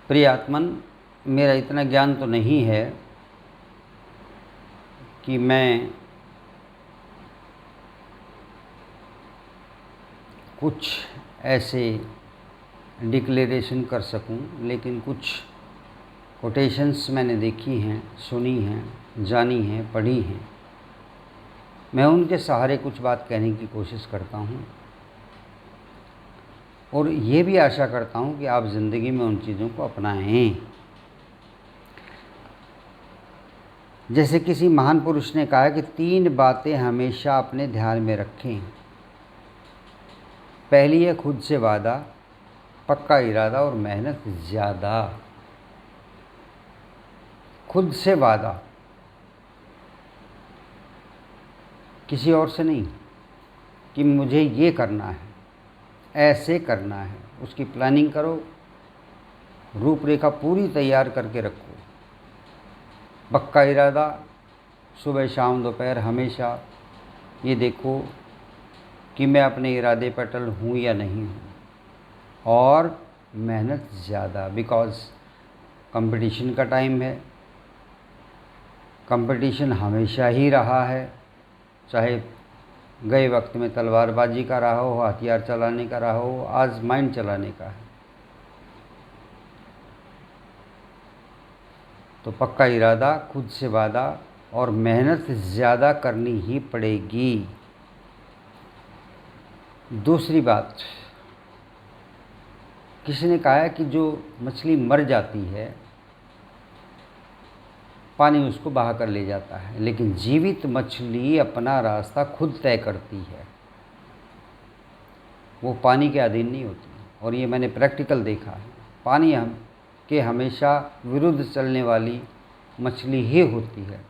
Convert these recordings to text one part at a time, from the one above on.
प्रिय आत्मन, मेरा इतना ज्ञान तो नहीं है कि मैं कुछ ऐसे डिक्लेरेशन कर सकूं, लेकिन कुछ कोटेशंस मैंने देखी हैं, सुनी हैं, जानी हैं, पढ़ी हैं। मैं उनके सहारे कुछ बात कहने की कोशिश करता हूं और ये भी आशा करता हूं कि आप ज़िंदगी में उन चीज़ों को अपनाएं। जैसे किसी महान पुरुष ने कहा कि 3 बातें हमेशा अपने ध्यान में रखें। पहली है खुद से वादा, पक्का इरादा और मेहनत ज़्यादा। खुद से वादा, किसी और से नहीं कि मुझे ये करना है, ऐसे करना है। उसकी प्लानिंग करो, रूपरेखा पूरी तैयार करके रखो। पक्का इरादा, सुबह शाम दोपहर हमेशा ये देखो कि मैं अपने इरादे पर अटल हूँ या नहीं हूँ। और मेहनत ज़्यादा, बिकॉज़ कंपटीशन का टाइम है। कंपटीशन हमेशा ही रहा है, चाहे गए वक्त में तलवारबाजी का रहा हो, हथियार चलाने का रहा हो, आज माइंड चलाने का है। तो पक्का इरादा, खुद से वादा और मेहनत ज़्यादा करनी ही पड़ेगी। दूसरी बात, किसी ने कहा है कि जो मछली मर जाती है पानी उसको बहा कर ले जाता है, लेकिन जीवित मछली अपना रास्ता खुद तय करती है, वो पानी के अधीन नहीं होती। और ये मैंने प्रैक्टिकल देखा है। पानी के हमेशा विरुद्ध चलने वाली मछली ही होती है।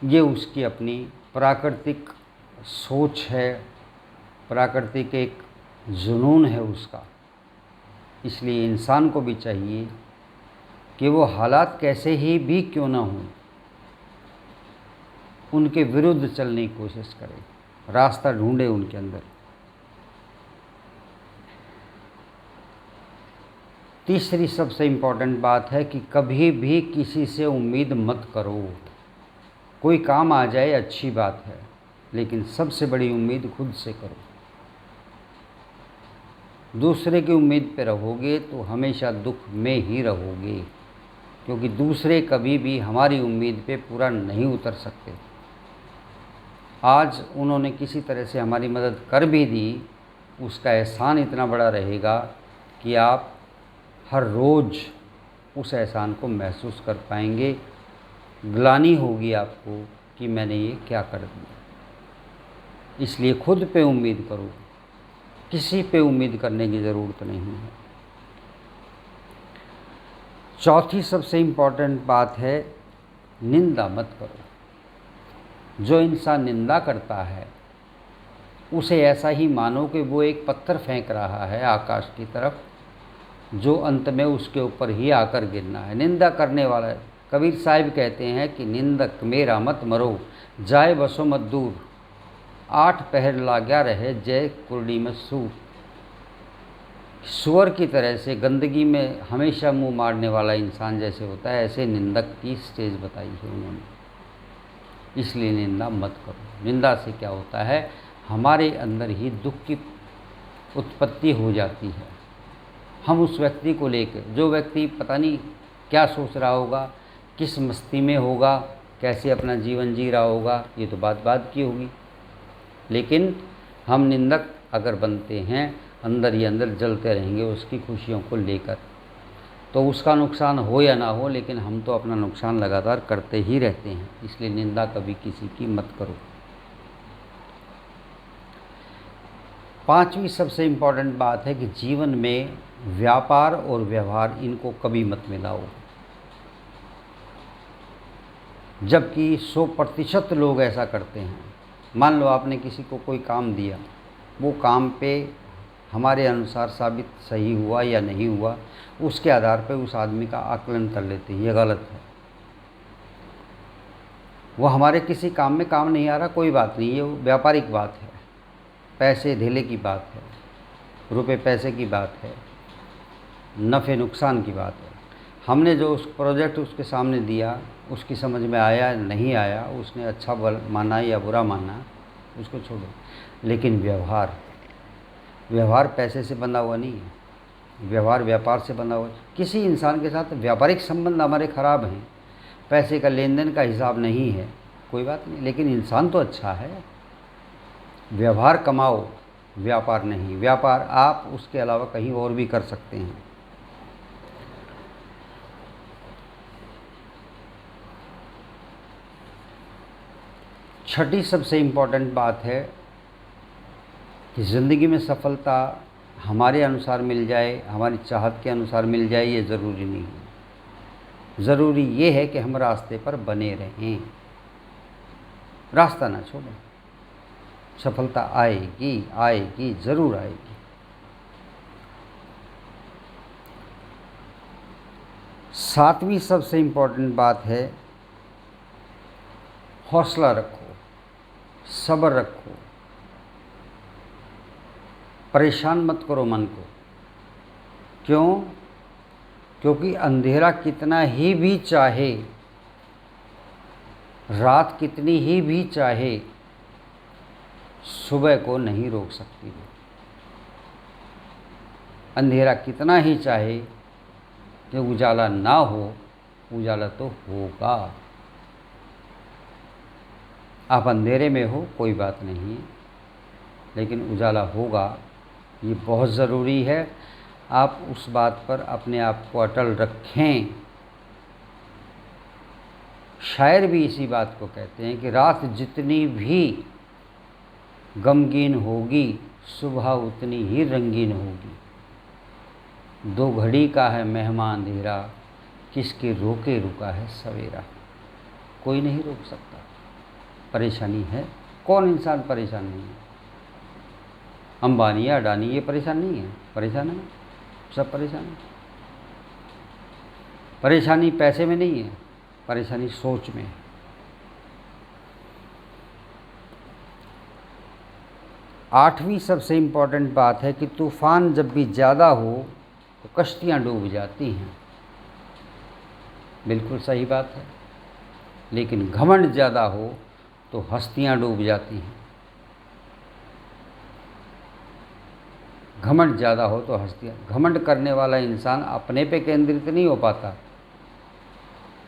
ये उसकी अपनी प्राकृतिक सोच है, प्राकृतिक एक जुनून है उसका। इसलिए इंसान को भी चाहिए कि वो हालात कैसे ही भी क्यों ना हों, उनके विरुद्ध चलने की कोशिश करे, रास्ता ढूंढे उनके अंदर। तीसरी सबसे इम्पोर्टेंट बात है कि कभी भी किसी से उम्मीद मत करो। कोई काम आ जाए अच्छी बात है, लेकिन सबसे बड़ी उम्मीद खुद से करो। दूसरे की उम्मीद पे रहोगे तो हमेशा दुख में ही रहोगे, क्योंकि दूसरे कभी भी हमारी उम्मीद पे पूरा नहीं उतर सकते। आज उन्होंने किसी तरह से हमारी मदद कर भी दी, उसका एहसान इतना बड़ा रहेगा कि आप हर रोज़ उस एहसान को महसूस कर पाएंगे। ग्लानि होगी आपको कि मैंने ये क्या कर दिया। इसलिए खुद पे उम्मीद करो, किसी पे उम्मीद करने की ज़रूरत नहीं है। चौथी सबसे इम्पोर्टेंट बात है, निंदा मत करो। जो इंसान निंदा करता है उसे ऐसा ही मानो कि वो एक पत्थर फेंक रहा है आकाश की तरफ, जो अंत में उसके ऊपर ही आकर गिरना है। निंदा करने वाला, कबीर साहिब कहते हैं कि निंदक मेरा मत मरो, जाए बसो मत दूर, 8 पहर लाग्या रहे जय कुरडी में सूर। सुअर की तरह से गंदगी में हमेशा मुंह मारने वाला इंसान जैसे होता है, ऐसे निंदक की स्टेज बताई है उन्होंने। इसलिए निंदा मत करो। निंदा से क्या होता है, हमारे अंदर ही दुख की उत्पत्ति हो जाती है। हम उस व्यक्ति को लेकर, जो व्यक्ति पता नहीं क्या सोच रहा होगा, किस मस्ती में होगा, कैसे अपना जीवन जी रहा होगा, ये तो बात की होगी। लेकिन हम निंदक अगर बनते हैं, अंदर ही अंदर जलते रहेंगे उसकी खुशियों को लेकर। तो उसका नुकसान हो या ना हो, लेकिन हम तो अपना नुकसान लगातार करते ही रहते हैं। इसलिए निंदा कभी किसी की मत करो। 5वीं सबसे इम्पोर्टेंट बात है कि जीवन में व्यापार और व्यवहार, इनको कभी मत मिलाओ। जबकि 100% लोग ऐसा करते हैं। मान लो आपने किसी को कोई काम दिया, वो काम पे हमारे अनुसार साबित सही हुआ या नहीं हुआ, उसके आधार पर उस आदमी का आकलन कर लेते हैं, ये गलत है। वो हमारे किसी काम में काम नहीं आ रहा, कोई बात नहीं, ये व्यापारिक बात है, पैसे धेले की बात है, रुपए पैसे की बात है। नफ़े नुकसान की बात है। हमने जो उस प्रोजेक्ट उसके सामने दिया, उसकी समझ में आया नहीं आया, उसने अच्छा माना या बुरा माना, उसको छोड़ो। लेकिन व्यवहार पैसे से बंधा हुआ नहीं है। व्यवहार व्यापार से बंधा हुआ है। किसी इंसान के साथ व्यापारिक संबंध हमारे ख़राब हैं, पैसे का लेन देन का हिसाब नहीं है, कोई बात नहीं, लेकिन इंसान तो अच्छा है। व्यवहार कमाओ, व्यापार नहीं। व्यापार आप उसके अलावा कहीं और भी कर सकते हैं। छठी सबसे इम्पोर्टेंट बात है कि ज़िंदगी में सफलता हमारे अनुसार मिल जाए, हमारी चाहत के अनुसार मिल जाए, ये ज़रूरी नहीं है। ज़रूरी ये है कि हम रास्ते पर बने रहें, रास्ता ना छोड़ें। सफलता आएगी, आएगी, ज़रूर आएगी। सातवीं सबसे इम्पोर्टेंट बात है, हौसला रखो, सब्र रखो, परेशान मत करो मन को। क्यों? क्योंकि अंधेरा कितना ही भी चाहे, रात कितनी ही भी चाहे, सुबह को नहीं रोक सकती वो। अंधेरा कितना ही चाहे कि उजाला ना हो, उजाला तो होगा। आप अंधेरे में हो कोई बात नहीं, लेकिन उजाला होगा, ये बहुत ज़रूरी है। आप उस बात पर अपने आप को अटल रखें। शायर भी इसी बात को कहते हैं कि रात जितनी भी गमगीन होगी, सुबह उतनी ही रंगीन होगी। दो घड़ी का है मेहमान अंधेरा, किसके रोके रुका है सवेरा। कोई नहीं रोक सकता। परेशानी है, कौन इंसान परेशान नहीं है? अंबानी या अडानी ये परेशान नहीं है? परेशान है, सब परेशान है। परेशानी पैसे में नहीं है, परेशानी सोच में है। आठवीं सबसे इम्पोर्टेंट बात है कि तूफ़ान जब भी ज़्यादा हो तो कश्तियाँ डूब जाती हैं। बिल्कुल सही बात है। लेकिन घमंड ज़्यादा हो तो हस्तियाँ डूब जाती हैं। घमंड ज़्यादा हो तो हस्तियाँ। घमंड करने वाला इंसान अपने पे केंद्रित नहीं हो पाता,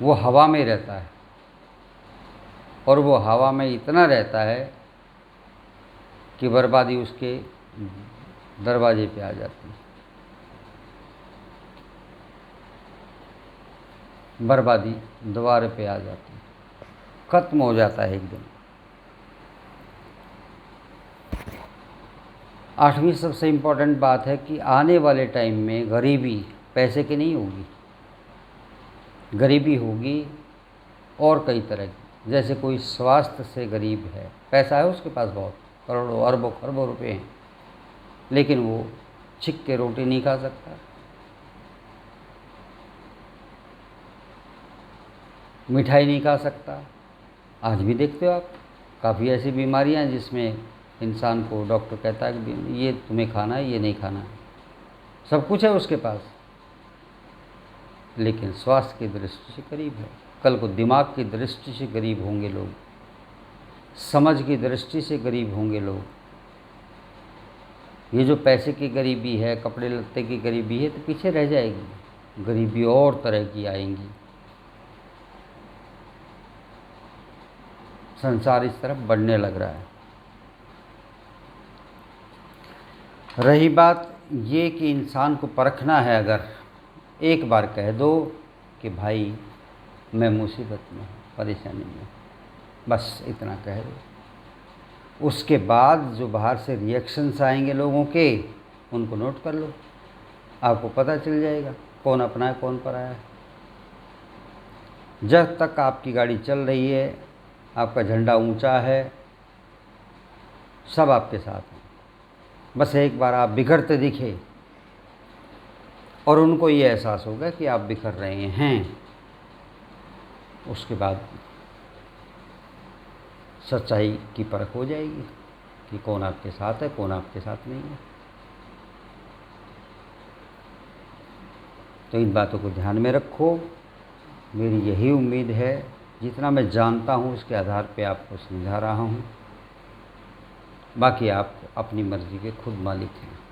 वो हवा में रहता है, और वो हवा में इतना रहता है कि बर्बादी उसके दरवाजे पे आ जाती है। बर्बादी द्वार पे आ जाती है, ख़त्म हो जाता है एक दिन। आठवीं सबसे इम्पोर्टेंट बात है कि आने वाले टाइम में गरीबी पैसे की नहीं होगी, गरीबी होगी और कई तरह की। जैसे कोई स्वास्थ्य से गरीब है, पैसा है उसके पास बहुत, करोड़ों अरबों खरबों रुपए हैं, लेकिन वो छिक के रोटी नहीं खा सकता, मिठाई नहीं खा सकता। आज भी देखते हो आप, काफ़ी ऐसी बीमारियां हैं जिसमें इंसान को डॉक्टर कहता है कि ये तुम्हें खाना है, ये नहीं खाना है। सब कुछ है उसके पास, लेकिन स्वास्थ्य की दृष्टि से गरीब है। कल को दिमाग की दृष्टि से गरीब होंगे लोग, समझ की दृष्टि से गरीब होंगे लोग। ये जो पैसे की गरीबी है, कपड़े लत्ते की गरीबी है, तो पीछे रह जाएगी। गरीबी और तरह की आएंगी। संसार इस तरफ बढ़ने लग रहा है। रही बात ये कि इंसान को परखना है, अगर एक बार कह दो कि भाई मैं मुसीबत में हूँ, परेशानी में हूँ, बस इतना कह दो। उसके बाद जो बाहर से रिएक्शंस आएंगे लोगों के, उनको नोट कर लो, आपको पता चल जाएगा कौन अपना है कौन पराया है। जब तक आपकी गाड़ी चल रही है, आपका झंडा ऊंचा है, सब आपके साथ हैं। बस एक बार आप बिखरते दिखे और उनको ये एहसास होगा कि आप बिखर रहे हैं, उसके बाद सच्चाई की परख हो जाएगी कि कौन आपके साथ है, कौन आपके साथ नहीं है। तो इन बातों को ध्यान में रखो। मेरी यही उम्मीद है, जितना मैं जानता हूँ उसके आधार पे आपको समझा रहा हूँ। बाकी आप अपनी मर्ज़ी के खुद मालिक हैं।